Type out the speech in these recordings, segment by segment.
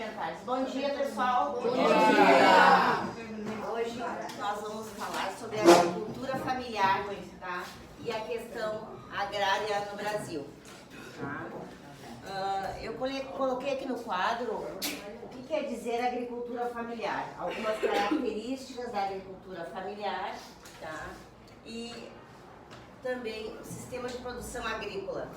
rudimentários. Bom dia, pessoal. Bom dia. Hoje nós vamos falar sobre a agricultura familiar, tá? E a questão agrária no Brasil. Tá? Eu coloquei aqui no quadro o que quer dizer agricultura familiar. Algumas características da agricultura familiar, tá? E também o sistema de produção agrícola.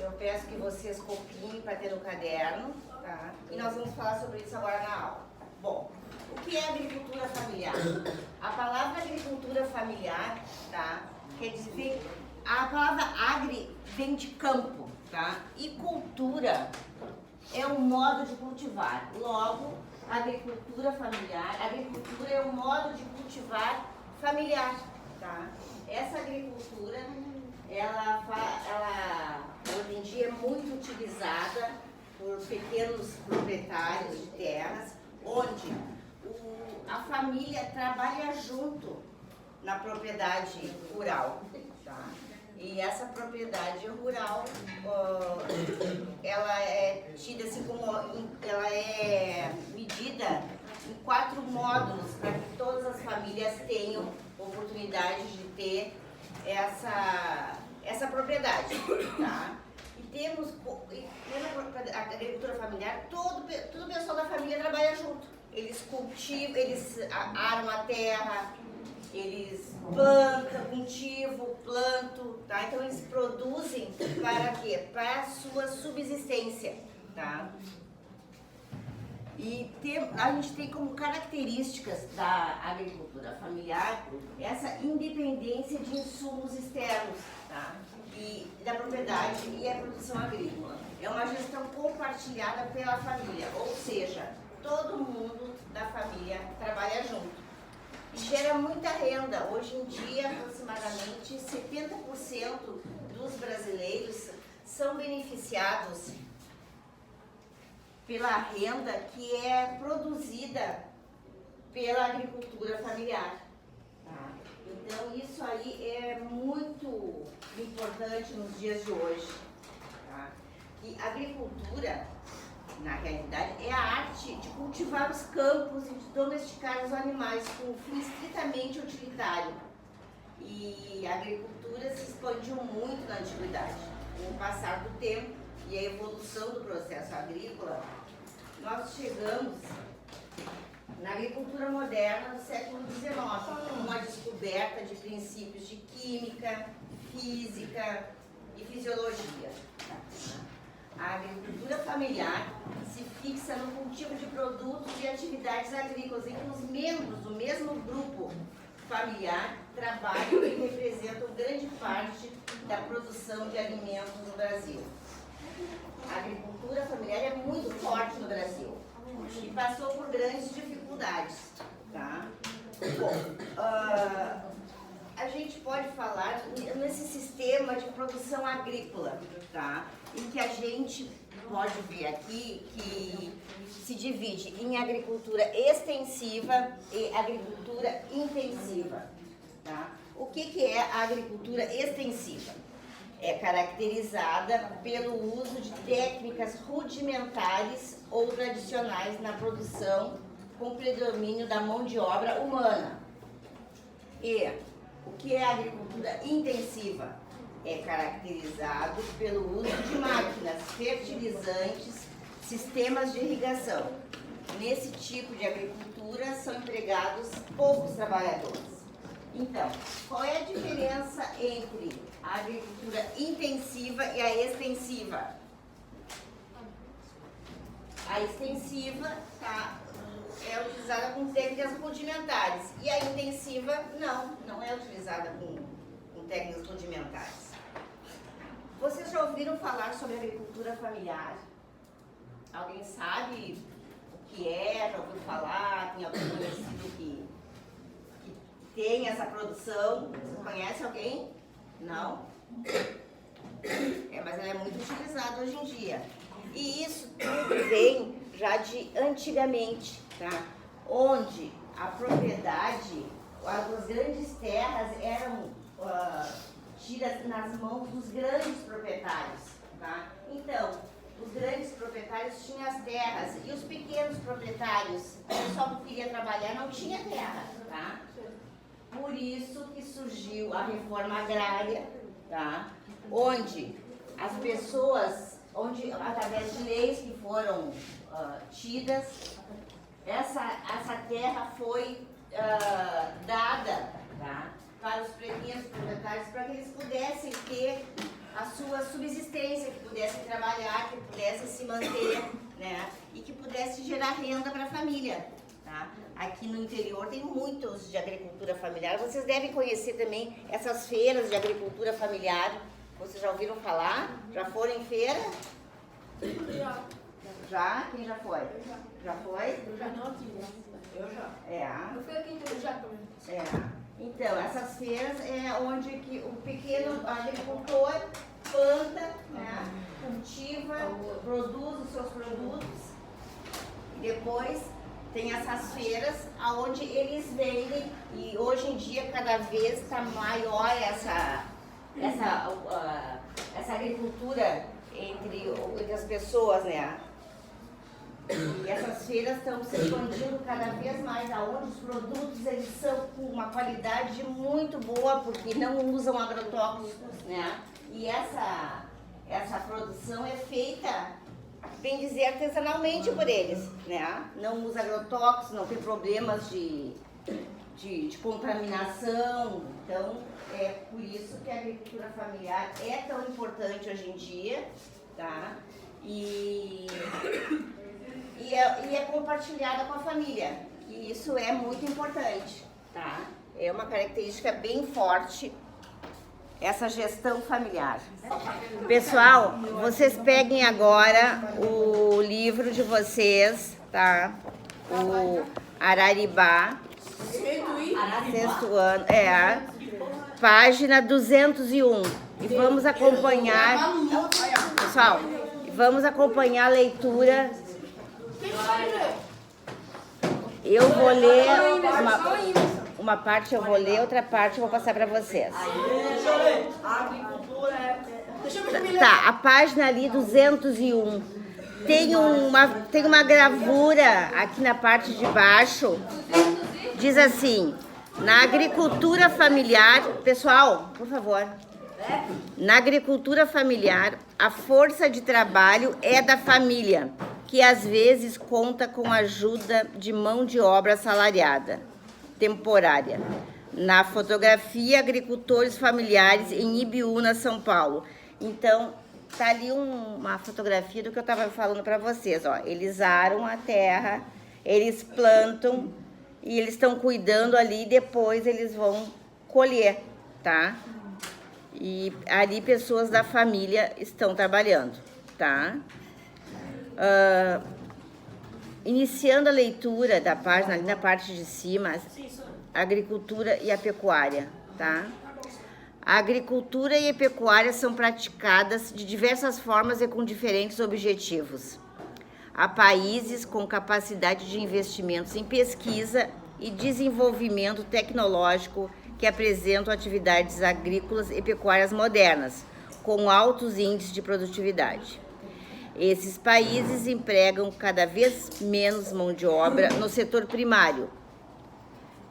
Eu peço que vocês copiem para ter no caderno, tá? E nós vamos falar sobre isso agora na aula. Bom, o que é agricultura familiar? A palavra agricultura familiar, tá? Quer dizer, a palavra agri vem de campo, tá? E cultura é um modo de cultivar. Logo, agricultura familiar, agricultura é um modo de cultivar familiar, tá? Essa agricultura, ela hoje em dia é muito utilizada por pequenos proprietários de terras, onde a família trabalha junto na propriedade rural, tá? E essa propriedade rural, ela é tida assim como, ela é medida em 4 módulos para que todas as famílias tenham oportunidade de ter essa propriedade, tá? E temos, na agricultura familiar, todo o pessoal da família trabalha junto. Eles cultivam, eles aram a terra, eles plantam, tá? Então eles produzem para quê? Para a sua subsistência, tá? E a gente tem como características da agricultura familiar essa independência de insumos externos, tá? E da propriedade e a produção agrícola. É uma gestão compartilhada pela família, ou seja, todo mundo da família trabalha junto. E gera muita renda. Hoje em dia, aproximadamente 70% dos brasileiros são beneficiados pela renda que é produzida pela agricultura familiar. Tá? Então isso aí é muito importante nos dias de hoje. Tá? E a agricultura, na realidade, é a arte de cultivar os campos e de domesticar os animais com um fim estritamente utilitário. E a agricultura se expandiu muito na antiguidade. Com o passar do tempo e a evolução do processo agrícola, nós chegamos na agricultura moderna no século XIX, com a descoberta de princípios de química, física e fisiologia. A agricultura familiar se fixa no cultivo de produtos e atividades agrícolas em que os membros do mesmo grupo familiar trabalham e representam grande parte da produção de alimentos no Brasil. A agricultura familiar é muito forte no Brasil e passou por grandes dificuldades, tá? Bom, a gente pode falar nesse sistema de produção agrícola, tá? Em que a gente pode ver aqui que se divide em agricultura extensiva e agricultura intensiva, tá? O que é a agricultura extensiva? É caracterizada pelo uso de técnicas rudimentares ou tradicionais na produção com predomínio da mão de obra humana. E o que é a agricultura intensiva? É caracterizado pelo uso de máquinas, fertilizantes, sistemas de irrigação. Nesse tipo de agricultura são empregados poucos trabalhadores. Então, qual é a diferença entre a agricultura intensiva e a extensiva? A extensiva é utilizada com técnicas rudimentares e a intensiva não é utilizada com técnicas rudimentares. Vocês já ouviram falar sobre agricultura familiar? Alguém sabe o que é? Já ouviu falar? Tem alguém conhecido que tem essa produção? Você conhece alguém? Não? Mas ela é muito utilizada hoje em dia. E isso tudo vem já de antigamente, tá? Onde a propriedade, as grandes terras eram tidas nas mãos dos grandes proprietários, tá? Então, os grandes proprietários tinham as terras e os pequenos proprietários, o pessoal que queria trabalhar não tinha terra, tá? Por isso que surgiu a reforma agrária, tá? Onde as pessoas, através de leis que foram tidas, essa terra foi dada, tá? Para os pequenos proprietários, para que eles pudessem ter a sua subsistência, que pudessem trabalhar, que pudessem se manter, né? E que pudessem gerar renda para a família, tá? Aqui no interior tem muitos de agricultura familiar. Vocês devem conhecer também essas feiras de agricultura familiar. Vocês já ouviram falar? Já foram em feira? Já? Quem já foi? Já foi? Eu já não aqui. Eu já. Eu fui aqui em já também. Então, essas feiras é onde que o pequeno agricultor planta, né, cultiva, produz os seus produtos. E depois tem essas feiras onde eles vendem, e hoje em dia cada vez está maior essa agricultura entre as pessoas, né? E essas feiras estão se expandindo cada vez mais, aonde os produtos eles são com uma qualidade muito boa, porque não usam agrotóxicos, né? E essa produção é feita, bem dizer, artesanalmente por eles, né? Não usa agrotóxicos, não tem problemas de contaminação. Então, é por isso que a agricultura familiar é tão importante hoje em dia, tá? E é compartilhada com a família, e isso é muito importante, tá? É uma característica bem forte, essa gestão familiar. Pessoal, vocês peguem agora o livro de vocês, tá? O Araribá, sexto ano, página 201. E vamos acompanhar, pessoal, vamos acompanhar a leitura. Eu vou ler uma parte, eu vou ler, outra parte eu vou passar para vocês. Tá, a página ali 201 tem uma gravura aqui na parte de baixo. Diz assim: na agricultura familiar, pessoal, por favor. Na agricultura familiar, a força de trabalho é da família, que às vezes conta com a ajuda de mão de obra assalariada, temporária. Na fotografia, agricultores familiares em Ibiúna, São Paulo. Então, tá ali uma fotografia do que eu estava falando para vocês, ó. Eles aram a terra, eles plantam e eles estão cuidando ali, depois eles vão colher, tá? E ali pessoas da família estão trabalhando, tá? Iniciando a leitura da página, ali na parte de cima, a agricultura e a pecuária, tá? A agricultura e a pecuária são praticadas de diversas formas e com diferentes objetivos. Há países com capacidade de investimentos em pesquisa e desenvolvimento tecnológico que apresentam atividades agrícolas e pecuárias modernas, com altos índices de produtividade. Esses países empregam cada vez menos mão de obra no setor primário.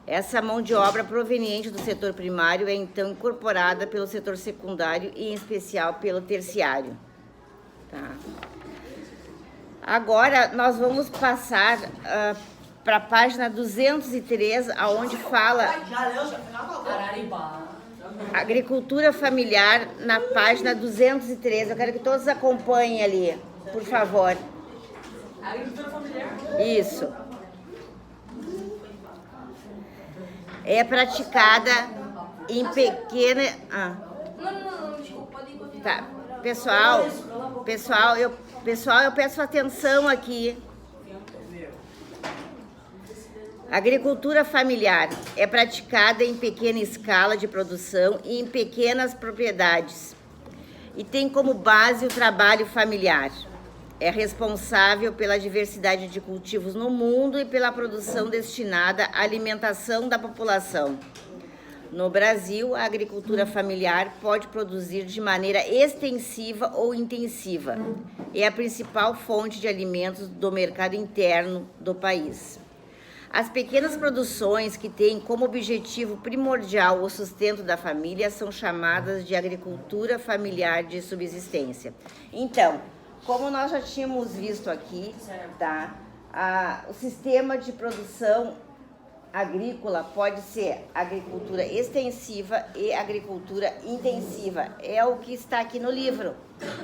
Essa mão de obra proveniente do setor primário é então incorporada pelo setor secundário e, em especial, pelo terciário. Tá? Agora, nós vamos passar para a página 203, onde fala agricultura familiar, na página 203. Eu quero que todos acompanhem ali, por favor. Agricultura familiar? Isso. É praticada em pequena... Não, desculpa, pode ir continuar. Tá. Pessoal, eu peço atenção aqui. Agricultura familiar é praticada em pequena escala de produção e em pequenas propriedades e tem como base o trabalho familiar. É responsável pela diversidade de cultivos no mundo e pela produção destinada à alimentação da população. No Brasil, a agricultura familiar pode produzir de maneira extensiva ou intensiva. É a principal fonte de alimentos do mercado interno do país. As pequenas produções que têm como objetivo primordial o sustento da família são chamadas de agricultura familiar de subsistência. Então, como nós já tínhamos visto aqui, tá? O sistema de produção agrícola pode ser agricultura extensiva e agricultura intensiva. É o que está aqui no livro,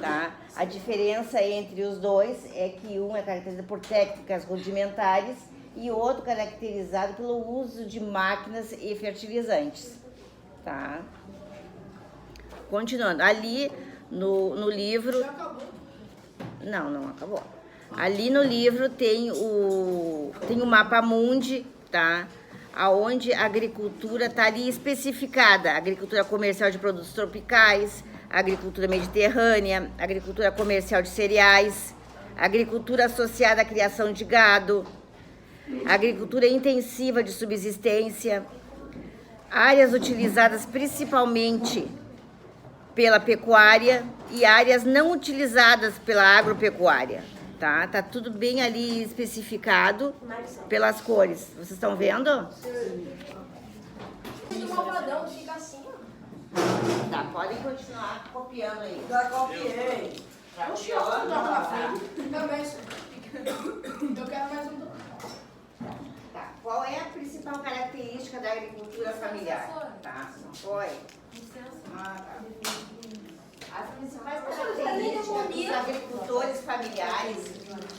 tá? A diferença entre os dois é que um é caracterizado por técnicas rudimentares e outro caracterizado pelo uso de máquinas e fertilizantes, tá? Continuando, ali no livro... Já acabou? Não acabou. Ali no livro tem o mapa mundi, tá? Aonde a agricultura está ali especificada. Agricultura comercial de produtos tropicais, agricultura mediterrânea, agricultura comercial de cereais, agricultura associada à criação de gado, agricultura intensiva de subsistência, áreas utilizadas principalmente pela pecuária e áreas não utilizadas pela agropecuária, tá? Tá tudo bem ali especificado pelas cores. Vocês estão vendo? E o malvadão fica assim, ó. Tá, podem continuar copiando aí. Já copiei. Já Oxi, copiou? eu não Tá. também. Eu quero mais um. Tá. Qual é a principal característica da agricultura familiar? Tá, não foi? Ah, tá. As principais características dos agricultores familiares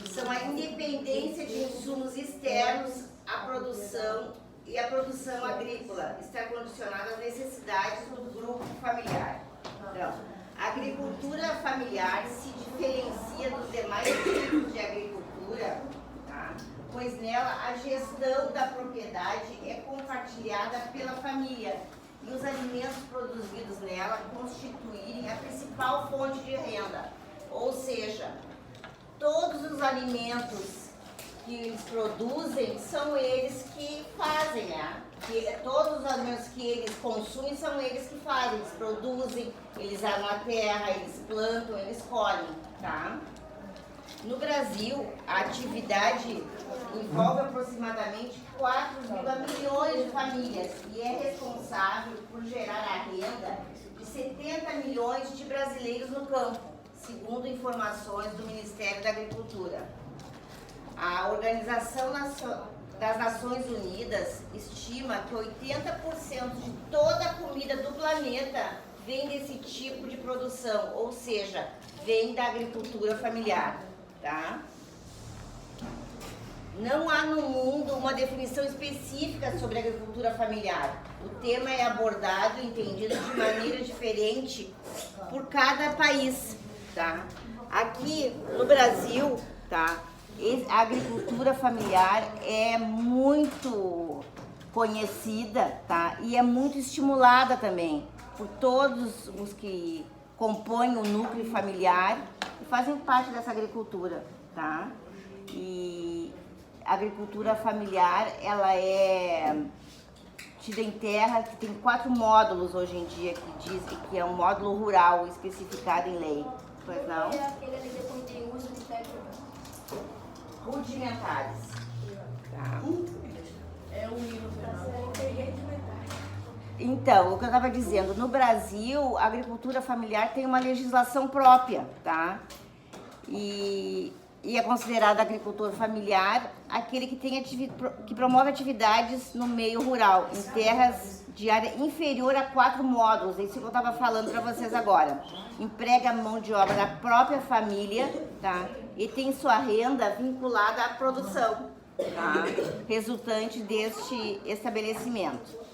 são a independência de insumos externos à produção e a produção agrícola está condicionada às necessidades do grupo familiar. Então, a agricultura familiar se diferencia dos demais tipos de agricultura, tá? Pois nela a gestão da propriedade é compartilhada pela família e os alimentos produzidos nela constituírem a principal fonte de renda. Ou seja, todos os alimentos que eles produzem são eles que fazem, né? Todos os alimentos que eles consumem são eles que fazem, eles produzem, eles armam a terra, eles plantam, eles colhem, tá? No Brasil, a atividade envolve aproximadamente 4,1 milhões de famílias e é responsável por gerar a renda de 70 milhões de brasileiros no campo, segundo informações do Ministério da Agricultura. A Organização das Nações Unidas estima que 80% de toda a comida do planeta vem desse tipo de produção, ou seja, vem da agricultura familiar, tá? Não há no mundo uma definição específica sobre a agricultura familiar. O tema é abordado e entendido de maneira diferente por cada país, tá? Aqui no Brasil, tá? A agricultura familiar é muito conhecida, tá? E é muito estimulada também por todos os que compõem o núcleo familiar e fazem parte dessa agricultura, tá? E a agricultura familiar, ela é tida em terra, que tem 4 módulos hoje em dia que dizem que é um módulo rural especificado em lei. Pois não? É aquele ali depois tem uso de técnicas. Rudimentares. Tá. É o hino. Então, o que eu estava dizendo, no Brasil, a agricultura familiar tem uma legislação própria, tá? E é considerado agricultor familiar aquele que que promove atividades no meio rural, em terras de área inferior a 4 módulos, é isso que eu estava falando para vocês agora. Emprega mão de obra da própria família, tá? E tem sua renda vinculada à produção, tá? Resultante deste estabelecimento.